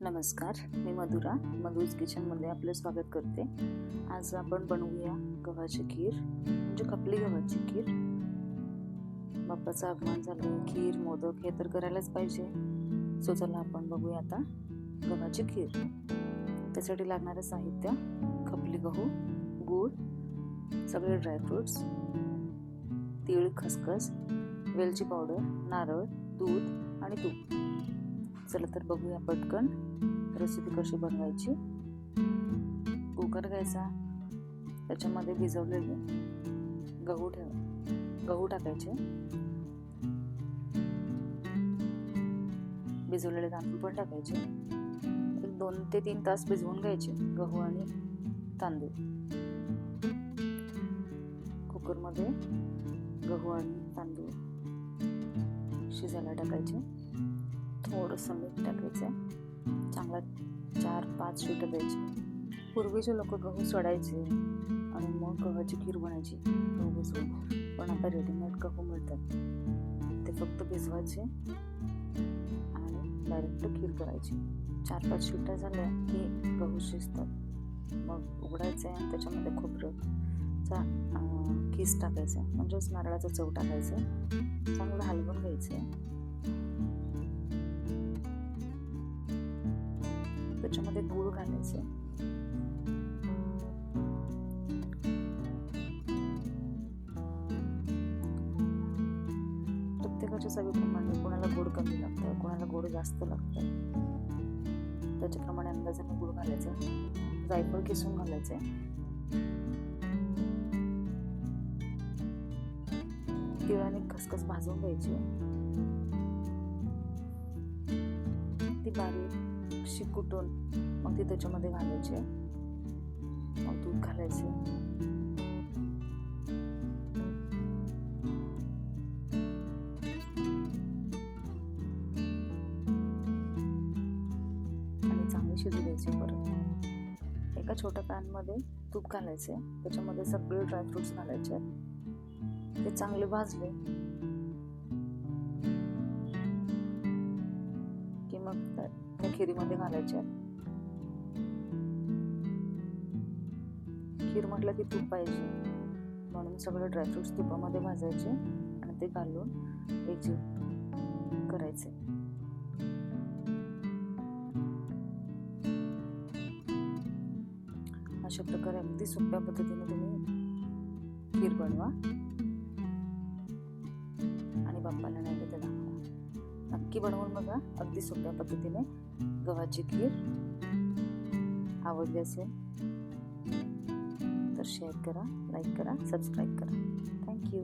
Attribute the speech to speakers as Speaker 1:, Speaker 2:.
Speaker 1: नमस्कार, मी मधुज किचनमध्ये आपलं स्वागत करते. आज आपण बनवूया गव्हाची खीर, म्हणजे खपली गव्हाची खीर. बाप्पाचं आगमन झालं, खीर मोदक हे तर करायलाच पाहिजे. सो चला आपण बघूया आता गव्हाची खीर. त्यासाठी लागणारं साहित्य: खपली गहू, गूळ, सगळे ड्रायफ्रुट्स, तीळ, खसखस, वेलची पावडर, नारळ, दूध आणि तूप. चला तर बघूया पटकन रेसिपी कशी बनवायची. कुकर घ्यायचा, त्याच्यामध्ये भिजवलेले गहू टाकायचे, भिजवलेले तांदूळ पण टाकायचे. 2 ते 3 तास भिजवून घ्यायचे गहू आणि तांदूळ. कुकरमध्ये गहू आणि तांदूळ शिजायला टाकायचे. थोडंसं मीठ टाकायचं, चांगला 4-5 शिट्या द्यायची. पूर्वीचे लोक गहू सोडायचे आणि मग गव्हाची खीर बनायची गहू भिजवून. पण आता रेडीमेड गहू मिळतात, ते फक्त भिजवायचे आणि डायरेक्ट खीर करायची. 4-5 शिट्या झाल्या की गहू शिजतात. मग उघडायचे आणि त्याच्यामध्ये खोबऱ्याचा खीस टाकायचा, म्हणजेच नारळाचा चव टाकायचं. चांगलं हलवून घ्यायचं. त्याच्यामध्ये गूळ घालायचे. प्रत्येकाच्या चवीप्रमाणे कोणाला गोड कमी लागतं, कोणाला गोड जास्त लागतं, त्याच्याप्रमाणे अंदाजाने गूळ घालायचा. जायफळ किसून घालायचे. तीळ आणि खसखस भाजून घ्यायची. ती बारीक कुटून मग ती त्याच्यामध्ये घालायचे. मग दूध घालायचे. आणि चांगली शिजू द्यायची. परत एका छोट्या पॅन मध्ये तूप घालायचे, त्याच्यामध्ये सगळे ड्रायफ्रुट्स घालायचे. ते चांगले भाजले की मग त्या खिरीमध्ये घालायचे. खीर म्हटलं की तूप पाहिजे, म्हणून सगळे ड्रायफ्रुट्स तुपामध्ये भाजायचे आणि ते घालून एकजीव करायचे. अशा प्रकारे अगदी सोप्या पद्धतीने तुम्ही खीर बनवा आणि बाप्पाला नैवेद्य दाखवा. नक्की बनवून बघा, अगदी सोप्या पद्धतीने गव्हाची खीर. आवडली असेल तर शेअर करा, लाईक करा, सबस्क्राईब करा. थँक्यू.